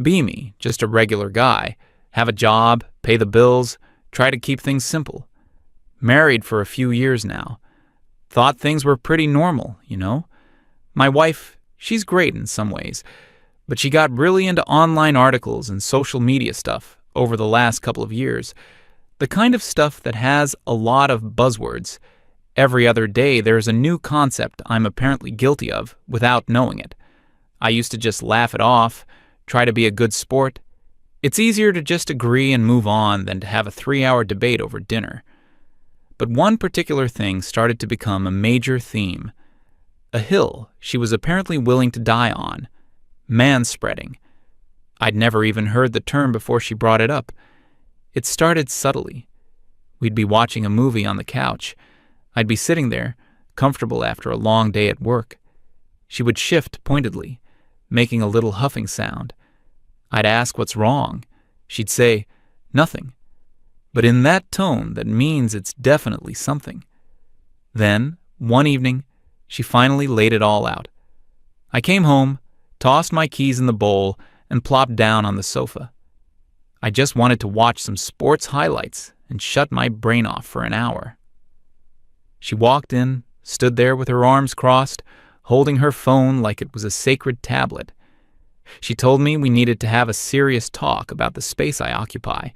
Be me, just a regular guy. Have a job, pay the bills, try to keep things simple. Married for a few years now. Thought things were pretty normal, you know? My wife, she's great in some ways, but she got really into online articles and social media stuff over the last couple of years. The kind of stuff that has a lot of buzzwords. Every other day there's a new concept I'm apparently guilty of without knowing it. I used to just laugh it off, try to be a good sport. It's easier to just agree and move on than to have a 3-hour debate over dinner. But one particular thing started to become a major theme. A hill she was apparently willing to die on. Manspreading. I'd never even heard the term before she brought it up. It started subtly. We'd be watching a movie on the couch. I'd be sitting there, comfortable after a long day at work. She would shift pointedly, making a little huffing sound. I'd ask what's wrong. She'd say, "Nothing." But in that tone that means it's definitely something. Then, one evening, she finally laid it all out. I came home, tossed my keys in the bowl, and plopped down on the sofa. I just wanted to watch some sports highlights and shut my brain off for an hour. She walked in, stood there with her arms crossed, holding her phone like it was a sacred tablet. She told me we needed to have a serious talk about the space I occupy.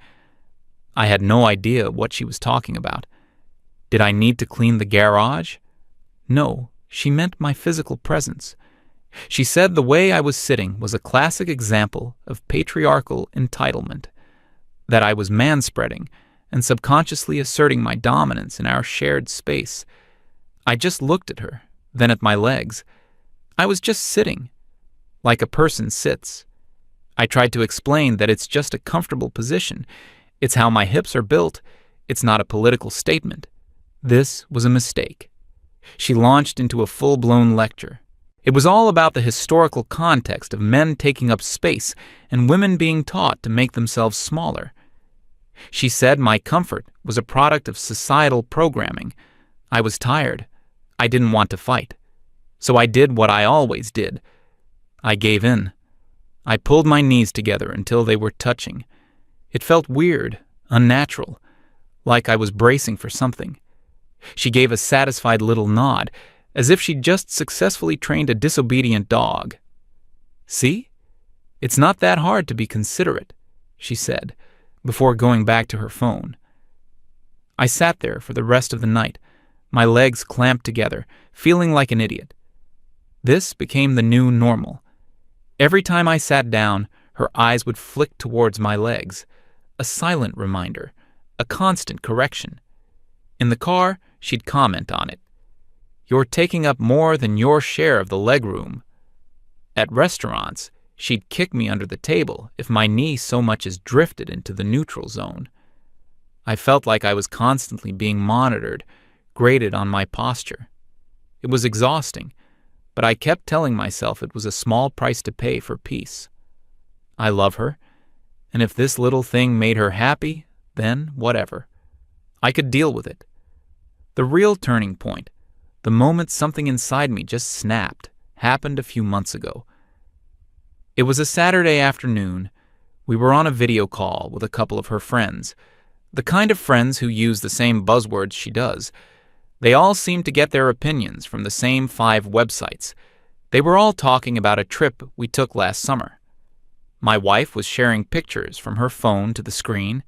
I had no idea what she was talking about. Did I need to clean the garage? No, she meant my physical presence. She said the way I was sitting was a classic example of patriarchal entitlement, that I was manspreading and subconsciously asserting my dominance in our shared space. I just looked at her, then at my legs. I was just sitting, like a person sits. I tried to explain that it's just a comfortable position. It's how my hips are built. It's not a political statement. This was a mistake. She launched into a full-blown lecture. It was all about the historical context of men taking up space and women being taught to make themselves smaller. She said my comfort was a product of societal programming. I was tired. I didn't want to fight. So I did what I always did. I gave in. I pulled my knees together until they were touching. It felt weird, unnatural, like I was bracing for something. She gave a satisfied little nod, as if she'd just successfully trained a disobedient dog. "See? It's not that hard to be considerate," she said, before going back to her phone. I sat there for the rest of the night, my legs clamped together, feeling like an idiot. This became the new normal. Every time I sat down, her eyes would flick towards my legs, a silent reminder, a constant correction. In the car, she'd comment on it. "You're taking up more than your share of the legroom." At restaurants, she'd kick me under the table if my knee so much as drifted into the neutral zone. I felt like I was constantly being monitored, graded on my posture. It was exhausting, but I kept telling myself it was a small price to pay for peace. I love her, and if this little thing made her happy, then whatever. I could deal with it. The real turning point, the moment something inside me just snapped, happened a few months ago. It was a Saturday afternoon. We were on a video call with a couple of her friends, the kind of friends who use the same buzzwords she does. They all seemed to get their opinions from the same 5 websites. They were all talking about a trip we took last summer. My wife was sharing pictures from her phone to the screen.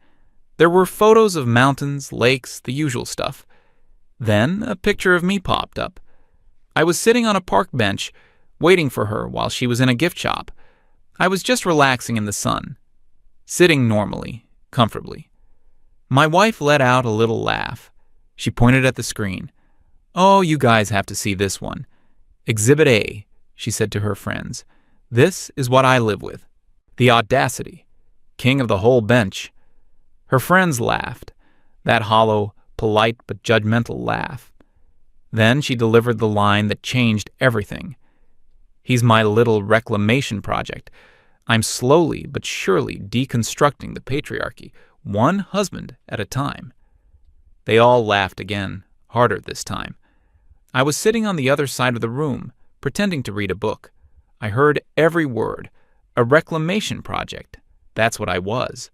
There were photos of mountains, lakes, the usual stuff. Then a picture of me popped up. I was sitting on a park bench, waiting for her while she was in a gift shop. I was just relaxing in the sun, sitting normally, comfortably. My wife let out a little laugh. She pointed at the screen. "Oh, you guys have to see this one. Exhibit A," she said to her friends. "This is what I live with. The audacity. King of the whole bench." Her friends laughed, that hollow, polite but judgmental laugh. Then she delivered the line that changed everything. "He's my little reclamation project. I'm slowly but surely deconstructing the patriarchy, one husband at a time." They all laughed again, harder this time. I was sitting on the other side of the room, pretending to read a book. I heard every word, a A reclamation project. That's what I was.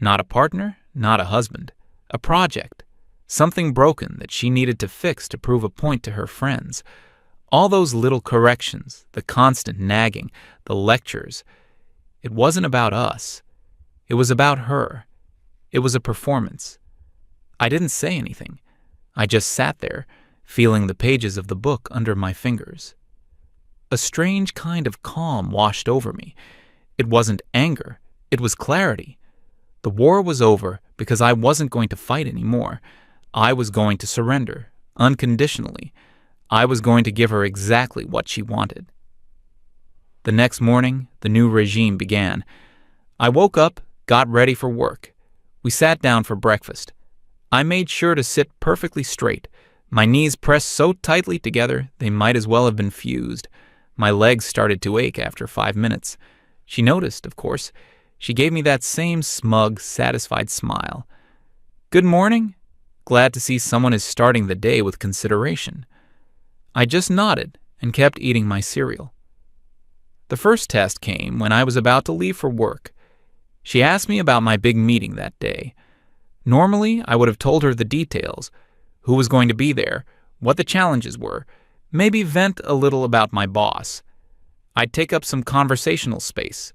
Not a partner, not a husband. A project. Something broken that she needed to fix to prove a point to her friends. All those little corrections, the constant nagging, the lectures. It wasn't about us. It was about her. It was a performance. I didn't say anything. I just sat there, feeling the pages of the book under my fingers. A strange kind of calm washed over me. It wasn't anger. It was clarity. The war was over because I wasn't going to fight anymore. I was going to surrender, unconditionally. I was going to give her exactly what she wanted. The next morning, the new regime began. I woke up, got ready for work. We sat down for breakfast. I made sure to sit perfectly straight, my knees pressed so tightly together they might as well have been fused. My legs started to ache after 5 minutes. She noticed, of course. She gave me that same smug, satisfied smile. "Good morning. Glad to see someone is starting the day with consideration." I just nodded and kept eating my cereal. The first test came when I was about to leave for work. She asked me about my big meeting that day. Normally, I would have told her the details, who was going to be there, what the challenges were, maybe vent a little about my boss. I'd take up some conversational space.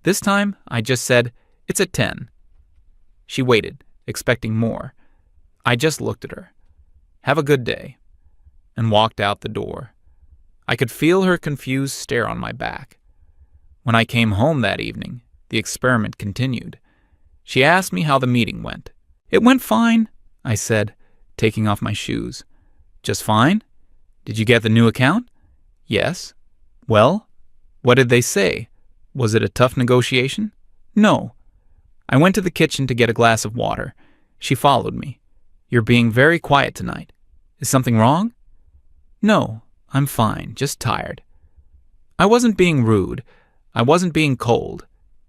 This time, I just said, "It's at 10. She waited, expecting more. I just looked at her. "Have a good day," and walked out the door. I could feel her confused stare on my back. When I came home that evening, the experiment continued. She asked me how the meeting went. "It went fine," I said, taking off my shoes. "Just fine? Did you get the new account?" "Yes." "Well, what did they say? Was it a tough negotiation?" "No." I went to the kitchen to get a glass of water. She followed me. "You're being very quiet tonight. Is something wrong?" "No, I'm fine, just tired." I wasn't being rude. I wasn't being cold.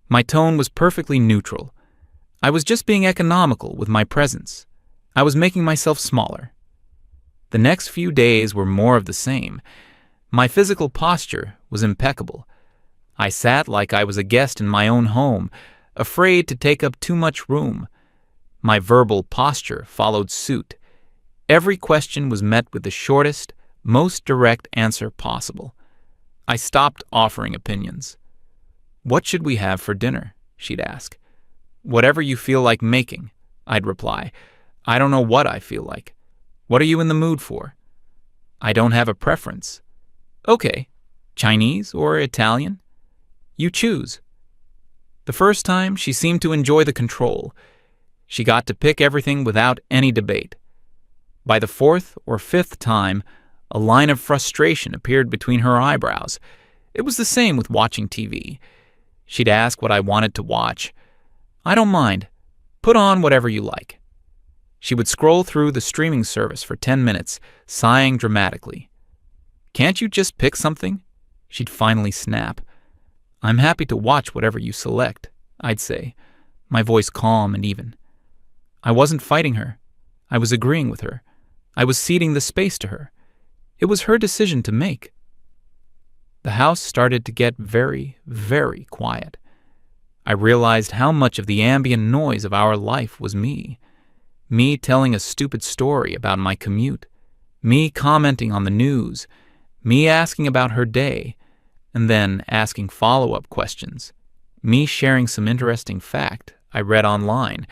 My tone was perfectly neutral. I was just being economical with my presence. I was making myself smaller. The next few days were more of the same. My physical posture was impeccable. I sat like I was a guest in my own home, afraid to take up too much room. My verbal posture followed suit. Every question was met with the shortest, most direct answer possible. I stopped offering opinions. "What should we have for dinner?" she'd ask. "Whatever you feel like making," I'd reply. "I don't know what I feel like. What are you in the mood for?" "I don't have a preference." "Okay, Chinese or Italian?" "You choose." The first time, she seemed to enjoy the control. She got to pick everything without any debate. By the fourth or fifth time, a line of frustration appeared between her eyebrows. It was the same with watching TV. She'd ask what I wanted to watch. "I don't mind. Put on whatever you like." She would scroll through the streaming service for 10 minutes, sighing dramatically. "Can't you just pick something?" She'd finally snap. "I'm happy to watch whatever you select," I'd say, my voice calm and even. I wasn't fighting her. I was agreeing with her. I was ceding the space to her. It was her decision to make. The house started to get very, very quiet. I realized how much of the ambient noise of our life was me. Me telling a stupid story about my commute. Me commenting on the news. Me asking about her day, and then asking follow-up questions. Me sharing some interesting fact I read online.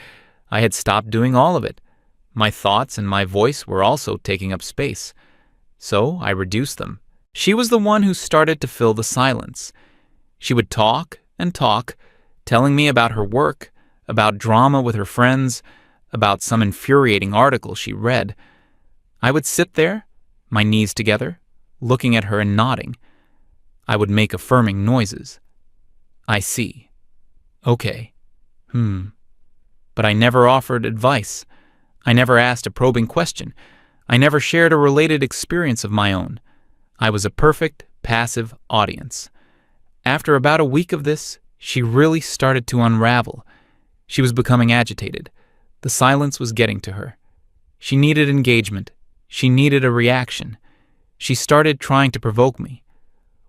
I had stopped doing all of it. My thoughts and my voice were also taking up space. So I reduced them. She was the one who started to fill the silence. She would talk and talk, telling me about her work, about drama with her friends, about some infuriating article she read. I would sit there, my knees together, looking at her and nodding. I would make affirming noises. "I see. Okay. But I never offered advice. I never asked a probing question. I never shared a related experience of my own. I was a perfect, passive audience. After about a week of this, she really started to unravel. She was becoming agitated. The silence was getting to her. She needed engagement. She needed a reaction. She started trying to provoke me.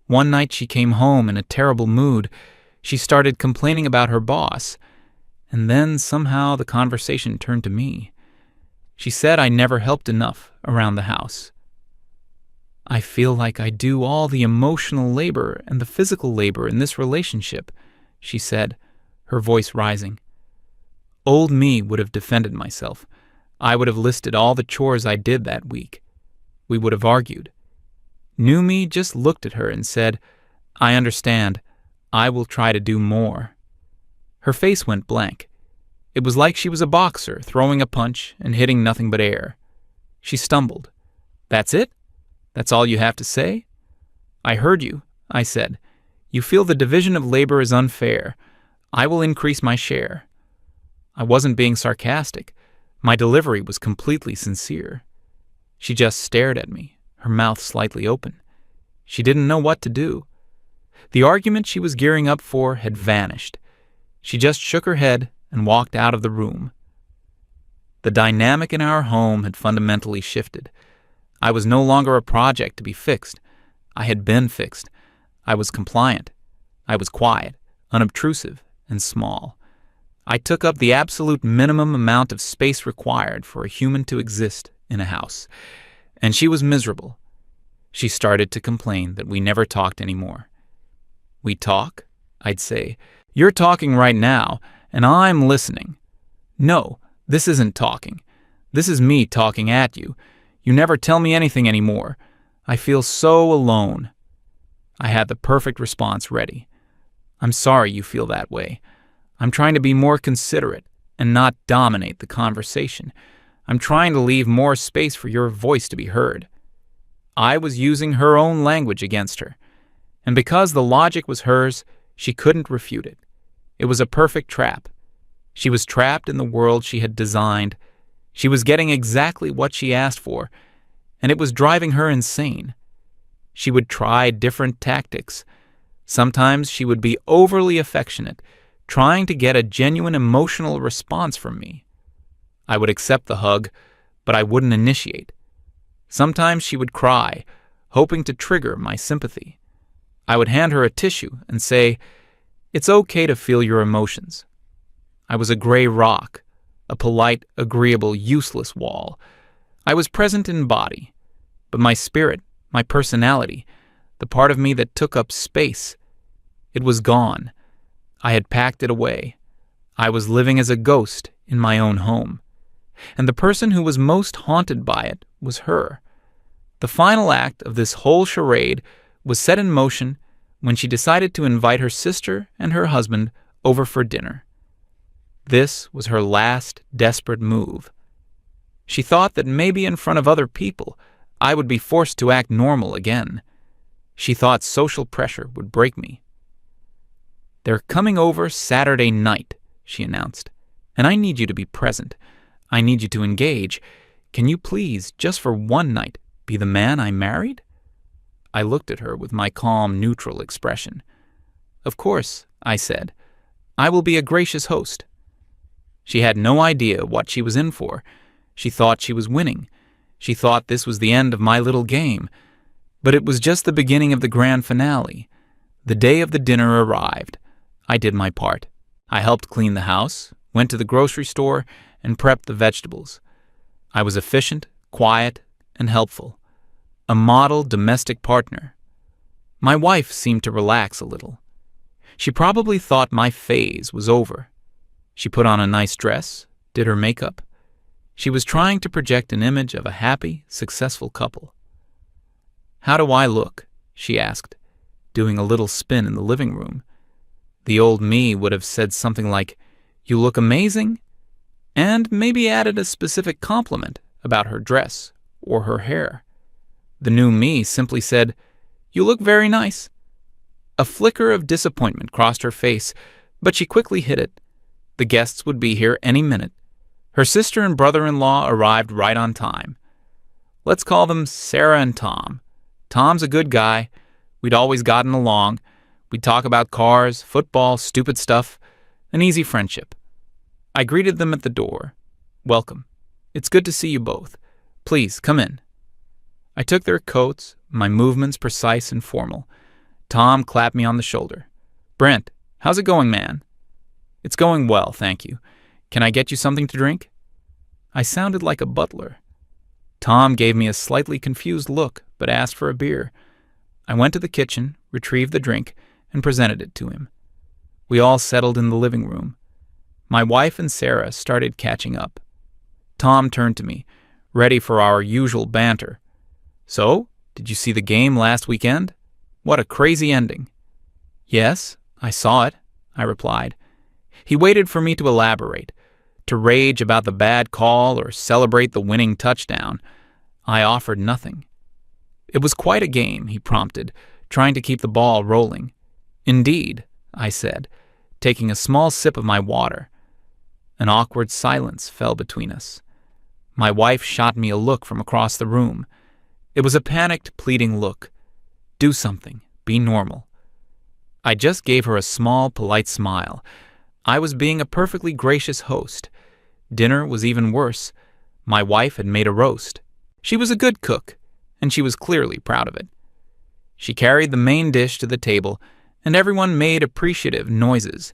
One night she came home in a terrible mood. She started complaining about her boss, and then somehow the conversation turned to me. She said I never helped enough around the house. "I feel like I do all the emotional labor and the physical labor in this relationship," she said, her voice rising. Old me would have defended myself. I would have listed all the chores I did that week. We would have argued. New me just looked at her and said, "I understand. I will try to do more." Her face went blank. It was like she was a boxer throwing a punch and hitting nothing but air. She stumbled. "That's it? That's all you have to say?" "I heard you," I said. "You feel the division of labor is unfair. I will increase my share." I wasn't being sarcastic. My delivery was completely sincere. She just stared at me, her mouth slightly open. She didn't know what to do. The argument she was gearing up for had vanished. She just shook her head and walked out of the room. The dynamic in our home had fundamentally shifted. I was no longer a project to be fixed. I had been fixed. I was compliant. I was quiet, unobtrusive, and small. I took up the absolute minimum amount of space required for a human to exist in a house, and she was miserable. She started to complain that we never talked anymore. "We talk?" I'd say. "You're talking right now, and I'm listening." "No, this isn't talking. This is me talking at you. You never tell me anything anymore. I feel so alone." I had the perfect response ready. "I'm sorry you feel that way. I'm trying to be more considerate and not dominate the conversation. I'm trying to leave more space for your voice to be heard." I was using her own language against her, and because the logic was hers, she couldn't refute it. It was a perfect trap. She was trapped in the world she had designed. She was getting exactly what she asked for, and it was driving her insane. She would try different tactics. Sometimes she would be overly affectionate, trying to get a genuine emotional response from me. I would accept the hug, but I wouldn't initiate. Sometimes she would cry, hoping to trigger my sympathy. I would hand her a tissue and say, "It's okay to feel your emotions." I was a gray rock, a polite, agreeable, useless wall. I was present in body, but my spirit, my personality, the part of me that took up space, it was gone. I had packed it away. I was living as a ghost in my own home. And the person who was most haunted by it was her. The final act of this whole charade was set in motion when she decided to invite her sister and her husband over for dinner. This was her last desperate move. She thought that maybe in front of other people, I would be forced to act normal again. She thought social pressure would break me. "They're coming over Saturday night," she announced, "and I need you to be present. I need you to engage. Can you please, just for one night, be the man I married?" I looked at her with my calm, neutral expression. "Of course," I said. "I will be a gracious host." She had no idea what she was in for. She thought she was winning. She thought this was the end of my little game. But it was just the beginning of the grand finale. The day of the dinner arrived. I did my part. I helped clean the house, went to the grocery store, and prepped the vegetables. I was efficient, quiet, and helpful. A model domestic partner. My wife seemed to relax a little. She probably thought my phase was over. She put on a nice dress, did her makeup. She was trying to project an image of a happy, successful couple. "How do I look?" she asked, doing a little spin in the living room. The old me would have said something like, "You look amazing," and maybe added a specific compliment about her dress or her hair. The new me simply said, "You look very nice." A flicker of disappointment crossed her face, but she quickly hid it. The guests would be here any minute. Her sister and brother-in-law arrived right on time. Let's call them Sarah and Tom. Tom's a good guy. We'd always gotten along. We'd talk about cars, football, stupid stuff, an easy friendship. I greeted them at the door. "Welcome. It's good to see you both. Please, come in." I took their coats, my movements precise and formal. Tom clapped me on the shoulder. "Brent, How's it going, man? It's going well, thank you. Can I get you something to drink? I sounded like a butler. Tom gave me a slightly confused look, but asked for a beer. I went to the kitchen, retrieved the drink, and presented it to him. We all settled in the living room. My wife and Sarah started catching up. Tom turned to me, ready for our usual banter. So, did you see the game last weekend? What a crazy ending. Yes, I saw it, I replied. He waited for me to elaborate, to rage about the bad call or celebrate the winning touchdown. I offered nothing. It was quite a game, he prompted, trying to keep the ball rolling. Indeed, I said, taking a small sip of my water. An awkward silence fell between us. My wife shot me a look from across the room. It was a panicked, pleading look. Do something. Be normal. I just gave her a small, polite smile. I was being a perfectly gracious host. Dinner was even worse. My wife had made a roast. She was a good cook, and she was clearly proud of it. She carried the main dish to the table, and everyone made appreciative noises.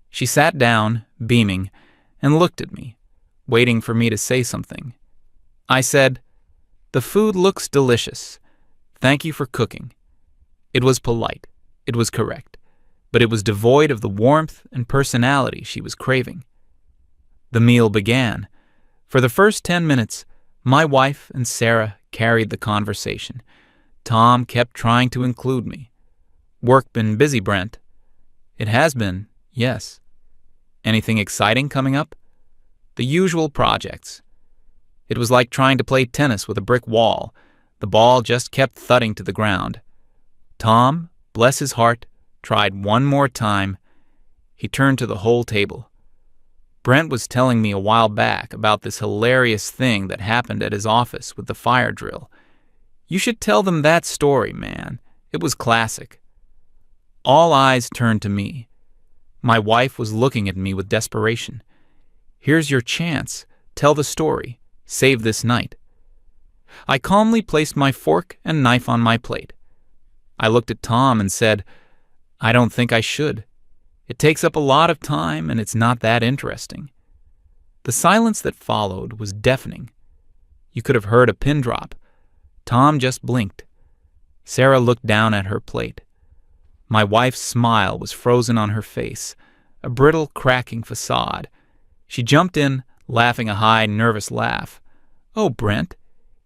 She sat down, beaming, and looked at me, waiting for me to say something. I said, "The food looks delicious. Thank you for cooking." It was polite. It was correct. But it was devoid of the warmth and personality she was craving. The meal began. For the first 10 minutes, my wife and Sarah carried the conversation. Tom kept trying to include me. Work been busy, Brent? It has been, yes. Anything exciting coming up? The usual projects. It was like trying to play tennis with a brick wall. The ball just kept thudding to the ground. Tom, bless his heart, tried one more time. He turned to the whole table. Brent was telling me a while back about this hilarious thing that happened at his office with the fire drill. You should tell them that story, man. It was classic. All eyes turned to me. My wife was looking at me with desperation. Here's your chance. Tell the story. Save this night. I calmly placed my fork and knife on my plate. I looked at Tom and said, I don't think I should. It takes up a lot of time and it's not that interesting. The silence that followed was deafening. You could have heard a pin drop. Tom just blinked. Sarah looked down at her plate. My wife's smile was frozen on her face, a brittle, cracking facade. She jumped in, laughing a high, nervous laugh. Oh, Brent,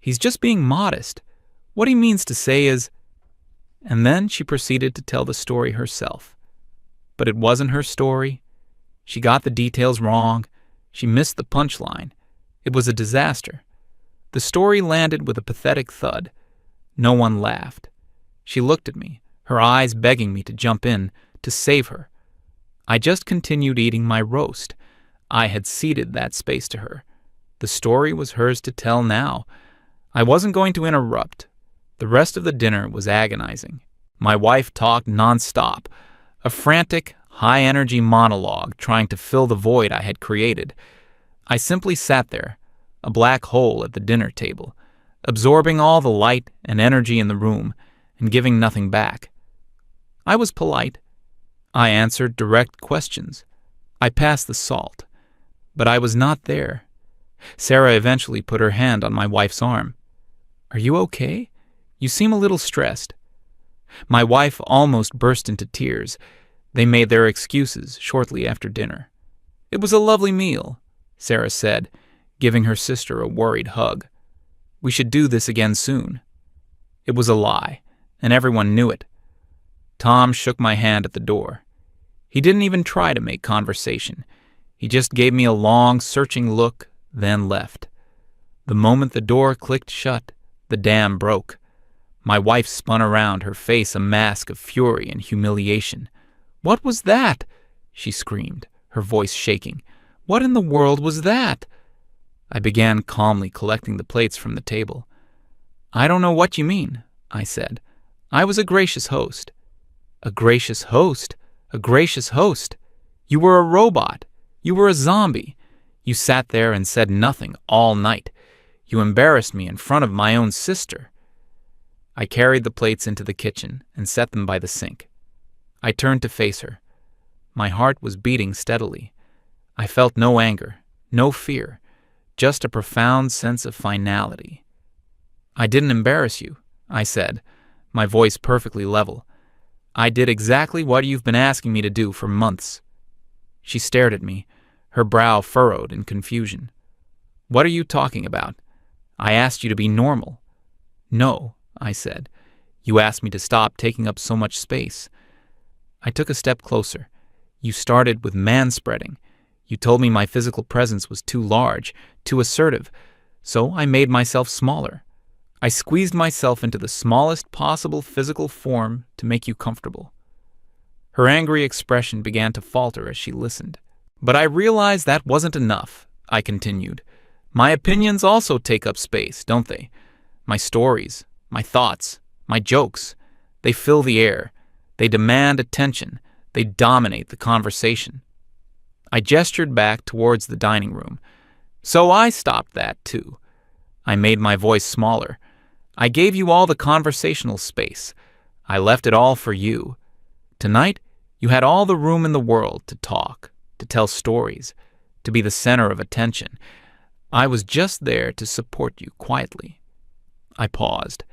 he's just being modest. What he means to say is... And then she proceeded to tell the story herself. But it wasn't her story. She got the details wrong. She missed the punchline. It was a disaster. The story landed with a pathetic thud. No one laughed. She looked at me, her eyes begging me to jump in, to save her. I just continued eating my roast. I had ceded that space to her. The story was hers to tell now. I wasn't going to interrupt. The rest of the dinner was agonizing. My wife talked nonstop, a frantic, high-energy monologue trying to fill the void I had created. I simply sat there, a black hole at the dinner table, absorbing all the light and energy in the room and giving nothing back. I was polite. I answered direct questions. I passed the salt. But I was not there. Sarah eventually put her hand on my wife's arm. Are you okay? You seem a little stressed. My wife almost burst into tears. They made their excuses shortly after dinner. It was a lovely meal, Sarah said, giving her sister a worried hug. We should do this again soon. It was a lie, and everyone knew it. Tom shook my hand at the door. He didn't even try to make conversation. He just gave me a long, searching look, then left. The moment the door clicked shut, the dam broke. My wife spun around, her face a mask of fury and humiliation. What was that? She screamed, her voice shaking. What in the world was that? I began calmly collecting the plates from the table. I don't know what you mean, I said. I was a gracious host. A gracious host? A gracious host? You were a robot. You were a zombie. You sat there and said nothing all night. You embarrassed me in front of my own sister. I carried the plates into the kitchen and set them by the sink. I turned to face her. My heart was beating steadily. I felt no anger, no fear, just a profound sense of finality. "I didn't embarrass you," I said, my voice perfectly level. "I did exactly what you've been asking me to do for months." She stared at me, her brow furrowed in confusion. "What are you talking about? I asked you to be normal." "No," I said. "You asked me to stop taking up so much space." I took a step closer. "You started with manspreading. You told me my physical presence was too large, too assertive, so I made myself smaller. I squeezed myself into the smallest possible physical form to make you comfortable." Her angry expression began to falter as she listened. "But I realized that wasn't enough," I continued. "My opinions also take up space, don't they? My stories, my thoughts, my jokes, they fill the air. They demand attention. They dominate the conversation." I gestured back towards the dining room. "So I stopped that, too." I made my voice smaller. "I gave you all the conversational space. I left it all for you. Tonight, you had all the room in the world to talk, to tell stories, to be the center of attention. I was just there to support you quietly." I paused,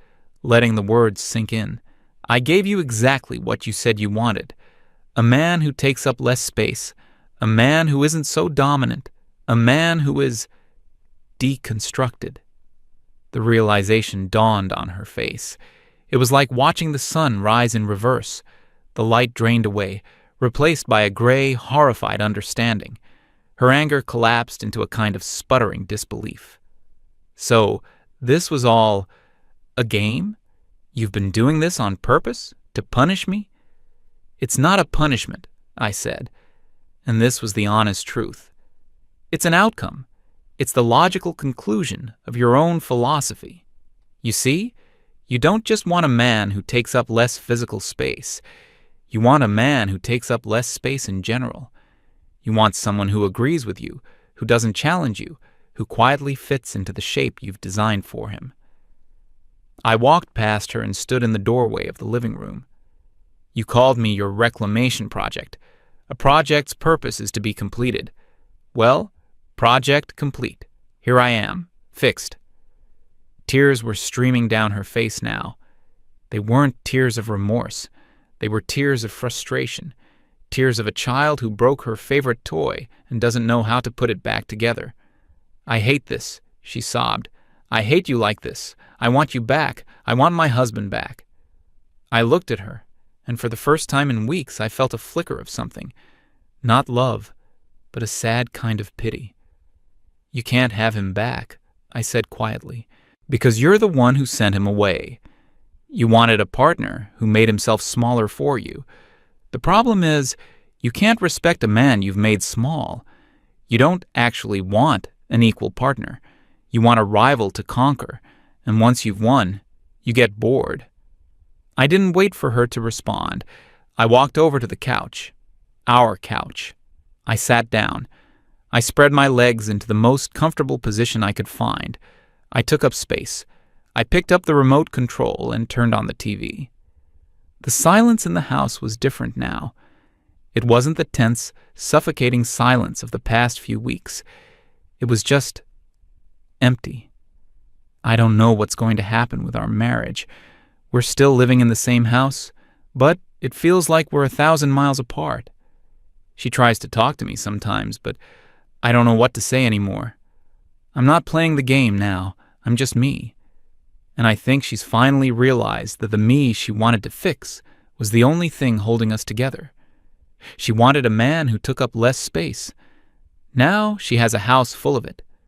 letting the words sink in. "I gave you exactly what you said you wanted. A man who takes up less space, a man who isn't so dominant, a man who is deconstructed." The realization dawned on her face. It was like watching the sun rise in reverse. The light drained away, replaced by a gray, horrified understanding. Her anger collapsed into a kind of sputtering disbelief. "So, this was all a game? You've been doing this on purpose? To punish me?" "It's not a punishment," I said, and this was the honest truth. "It's an outcome. It's the logical conclusion of your own philosophy. You see, you don't just want a man who takes up less physical space. You want a man who takes up less space in general. You want someone who agrees with you, who doesn't challenge you, who quietly fits into the shape you've designed for him." I walked past her and stood in the doorway of the living room. "You called me your reclamation project. A project's purpose is to be completed. Well, project complete. Here I am, fixed." Tears were streaming down her face now. They weren't tears of remorse. They were tears of frustration, tears of a child who broke her favorite toy and doesn't know how to put it back together. "I hate this," she sobbed. "I hate you like this. I want you back. I want my husband back." I looked at her, and for the first time in weeks I felt a flicker of something. Not love, but a sad kind of pity. "You can't have him back," I said quietly, "because you're the one who sent him away. You wanted a partner who made himself smaller for you. The problem is, you can't respect a man you've made small. You don't actually want an equal partner. You want a rival to conquer, and once you've won, you get bored." I didn't wait for her to respond. I walked over to the couch. Our couch. I sat down. I spread my legs into the most comfortable position I could find. I took up space. I picked up the remote control and turned on the TV. The silence in the house was different now. It wasn't the tense, suffocating silence of the past few weeks. It was just empty. I don't know what's going to happen with our marriage. We're still living in the same house, but it feels like we're 1,000 miles apart. She tries to talk to me sometimes, but I don't know what to say anymore. I'm not playing the game now. I'm just me. And I think she's finally realized that the me she wanted to fix was the only thing holding us together. She wanted a man who took up less space. Now she has a house full of it.